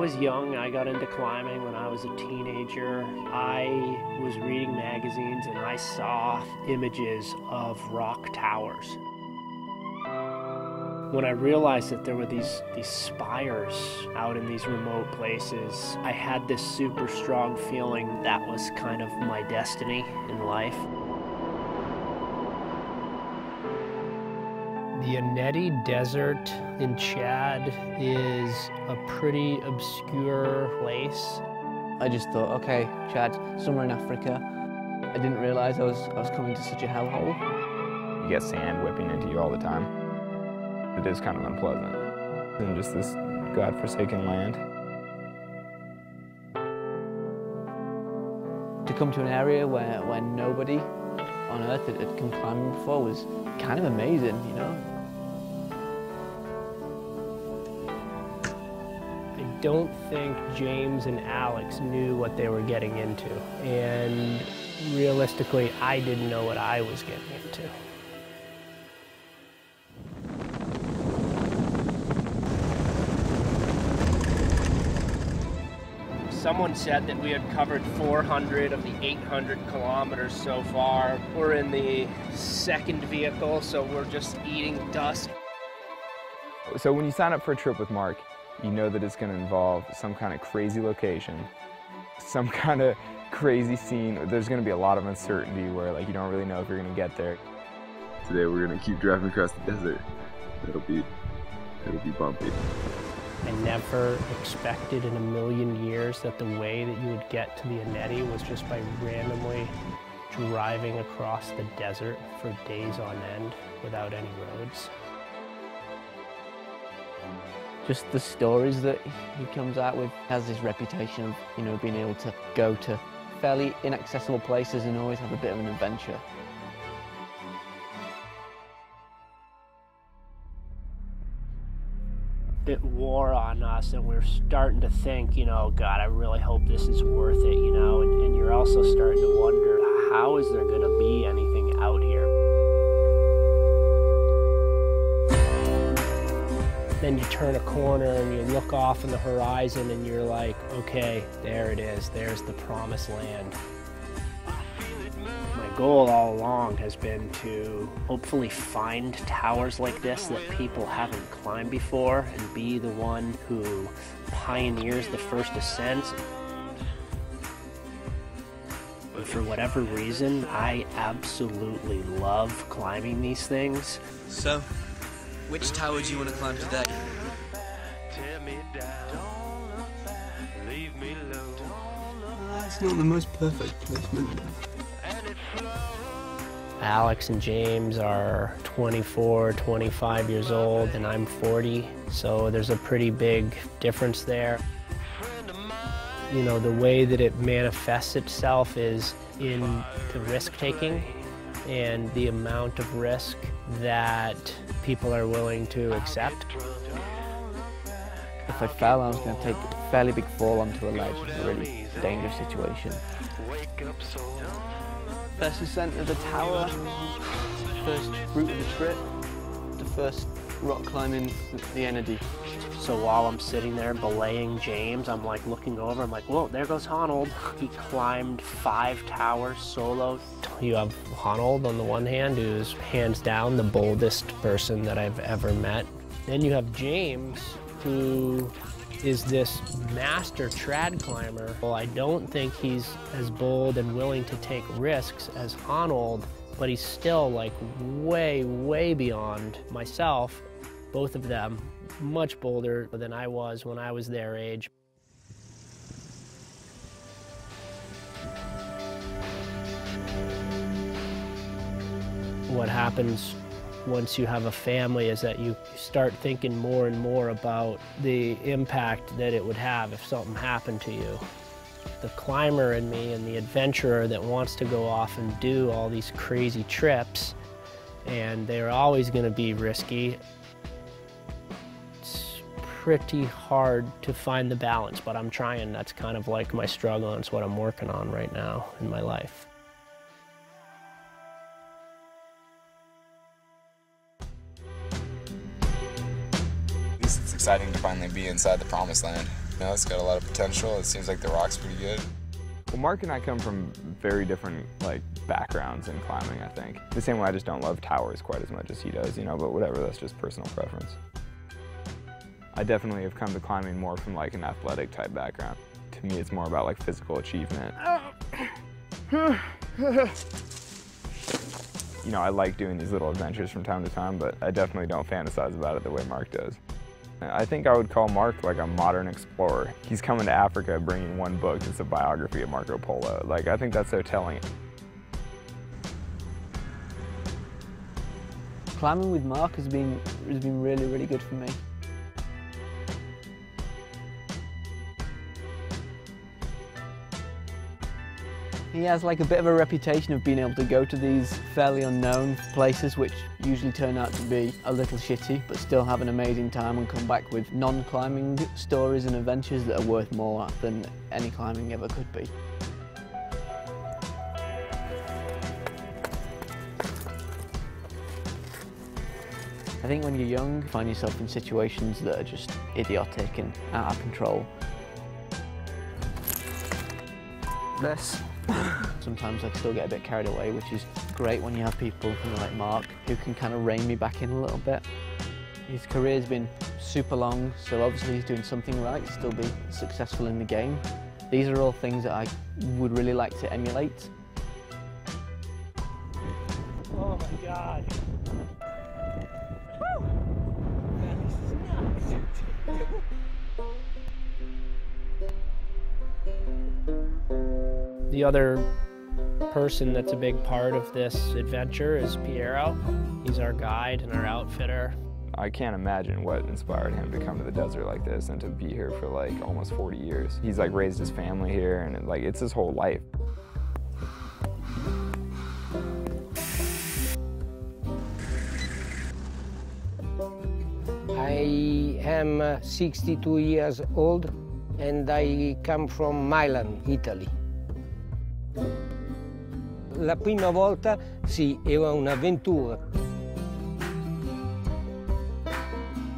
was young, I got into climbing when I was a teenager. I was reading magazines and I saw images of rock towers. When I realized that there were these spires out in these remote places, I had this super strong feeling that was kind of my destiny in life. The Eneti Desert in Chad is a pretty obscure place. I just thought, okay, Chad, somewhere in Africa. I didn't realize I was coming to such a hellhole. You get sand whipping into you all the time. It is kind of unpleasant. And just this godforsaken land. To come to an area where nobody on Earth had come climbing before was kind of amazing, you know? I don't think James and Alex knew what they were getting into. And realistically, I didn't know what I was getting into. Someone said that we had covered 400 of the 800 kilometers so far. We're in the second vehicle, so we're just eating dust. So when you sign up for a trip with Mark, you know that it's going to involve some kind of crazy location, some kind of crazy scene. There's going to be a lot of uncertainty where you don't really know if you're going to get there. Today we're going to keep driving across the desert. It'll be bumpy. I never expected in a million years that the way that you would get to the Eneti was just by randomly driving across the desert for days on end without any roads. Just the stories that he comes out with, has this reputation of, you know, being able to go to fairly inaccessible places and always have a bit of an adventure. It wore on us, and we're starting to think, you know, God, I really hope this is worth it, you know, and you're also starting to wonder, how is there going to be anything out here? Then you turn a corner and you look off in the horizon and you're like, okay, there it is, there's the promised land. My goal all along has been to hopefully find towers like this that people haven't climbed before and be the one who pioneers the first ascents. And for whatever reason, I absolutely love climbing these things. So, which tower do you want to climb today? It's not the most perfect placement. Alex and James are 24, 25 years old, and I'm 40, so there's a pretty big difference there. You know, the way that it manifests itself is in the risk-taking and the amount of risk that people are willing to accept. If I fell, I was going to take a fairly big fall onto a ledge. It's a really dangerous situation. First ascent of the tower, first route of the trip, the first rock climbing the Eneti. So while I'm sitting there belaying James, I'm like looking over, I'm like, whoa, there goes Honnold. He climbed 5 towers solo. You have Honnold on the one hand, who's hands down the boldest person that I've ever met. Then you have James, who is this master trad climber. Well, I don't think he's as bold and willing to take risks as Honnold, but he's still like way, way beyond myself. Both of them much bolder than I was when I was their age. What happens once you have a family is that you start thinking more and more about the impact that it would have if something happened to you. The climber in me and the adventurer that wants to go off and do all these crazy trips, and they're always going to be risky. It's pretty hard to find the balance, but I'm trying. That's kind of like my struggle, and it's what I'm working on right now in my life. It's exciting to finally be inside the promised land. You know, it's got a lot of potential. It seems like the rock's pretty good. Well, Mark and I come from very different backgrounds in climbing, I think. The same way I just don't love towers quite as much as he does, you know, but whatever, that's just personal preference. I definitely have come to climbing more from an athletic type background. To me, it's more about physical achievement. You know, I like doing these little adventures from time to time, but I definitely don't fantasize about it the way Mark does. I think I would call Mark a modern explorer. He's coming to Africa bringing one book that's a biography of Marco Polo. I think that's so telling. Climbing with Mark has been really, really good for me. He has a bit of a reputation of being able to go to these fairly unknown places which usually turn out to be a little shitty, but still have an amazing time and come back with non-climbing stories and adventures that are worth more than any climbing ever could be. I think when you're young, you find yourself in situations that are just idiotic and out of control. This. Sometimes I still get a bit carried away, which is great when you have people like Mark who can kind of rein me back in a little bit. His career's been super long, so obviously he's doing something right to still be successful in the game. These are all things that I would really like to emulate. Oh my God. The other person that's a big part of this adventure is Piero. He's our guide and our outfitter. I can't imagine what inspired him to come to the desert like this and to be here for almost 40 years. He's raised his family here, and it's his whole life. I am 62 years old and I come from Milan, Italy. La prima volta, sì, era un'avventura,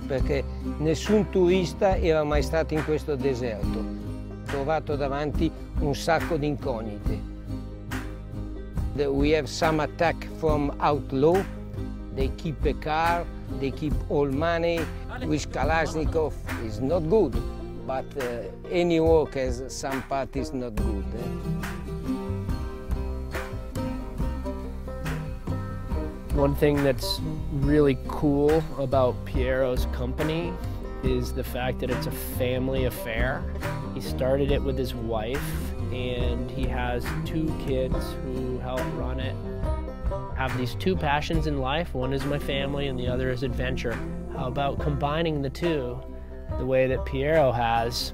perché nessun turista era mai stato in questo deserto. Ho trovato davanti un sacco di incognite. We have some attack from outlaw. They keep a car, they keep all money, which Kalashnikov is not good, but any work has some part is not good. One thing that's really cool about Piero's company is the fact that it's a family affair. He started it with his wife, and he has 2 kids who help run it. I have these 2 passions in life. One is my family and the other is adventure. How about combining the 2 the way that Piero has?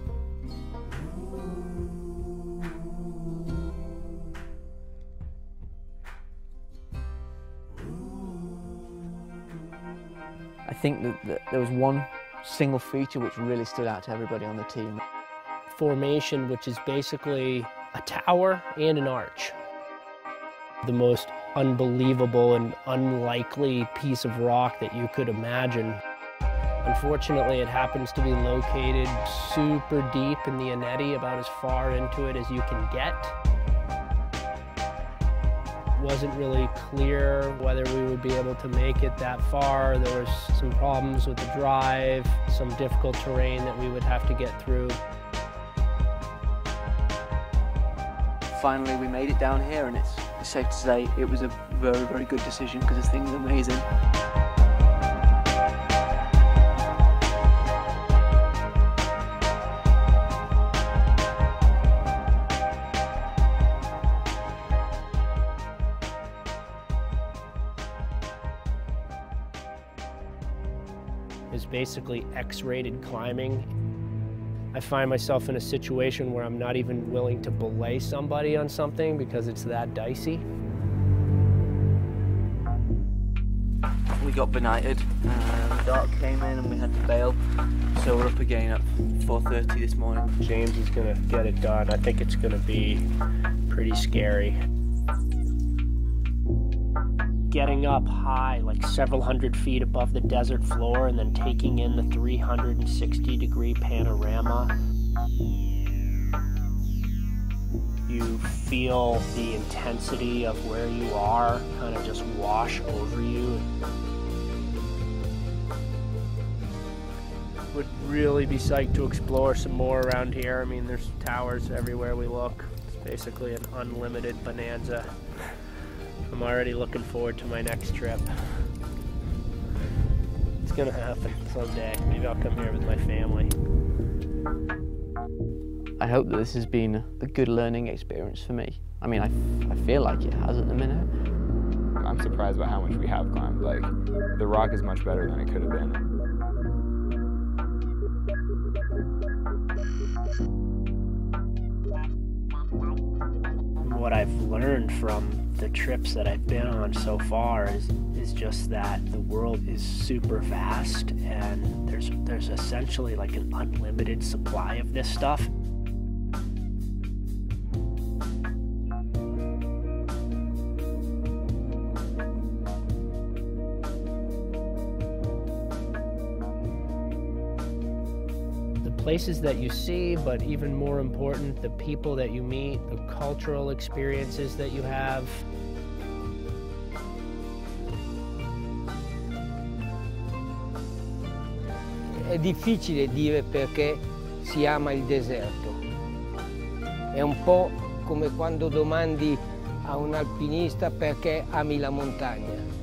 I think that there was one single feature which really stood out to everybody on the team. Formation, which is basically a tower and an arch. The most unbelievable and unlikely piece of rock that you could imagine. Unfortunately, it happens to be located super deep in the Aneti, about as far into it as you can get. It wasn't really clear whether we would be able to make it that far. There was some problems with the drive, some difficult terrain that we would have to get through. Finally, we made it down here, and it's safe to say it was a very, very good decision because this thing's amazing. Is basically X-rated climbing. I find myself in a situation where I'm not even willing to belay somebody on something because it's that dicey. We got benighted, the dark came in and we had to bail, so we're up again at 4:30 this morning. James is gonna get it done. I think it's gonna be pretty scary. Getting up high, like several hundred feet above the desert floor, and then taking in the 360-degree panorama You feel the intensity of where you are kind of just wash over you. Would really be psyched to explore some more around here. I mean, there's towers everywhere we look. It's basically an unlimited bonanza. I'm already looking forward to my next trip. It's gonna happen someday. Maybe I'll come here with my family. I hope that this has been a good learning experience for me. I mean, I feel like it has at the minute. I'm surprised by how much we have climbed. Like, the rock is much better than it could have been. What I've learned from the trips that I've been on so far is just that the world is super vast and there's essentially like an unlimited supply of this stuff. Places that you see, but even more important, the people that you meet, the cultural experiences that you have. È difficile dire perché si ama il deserto. È un po' come quando domandi a un alpinista perché ami la montagna.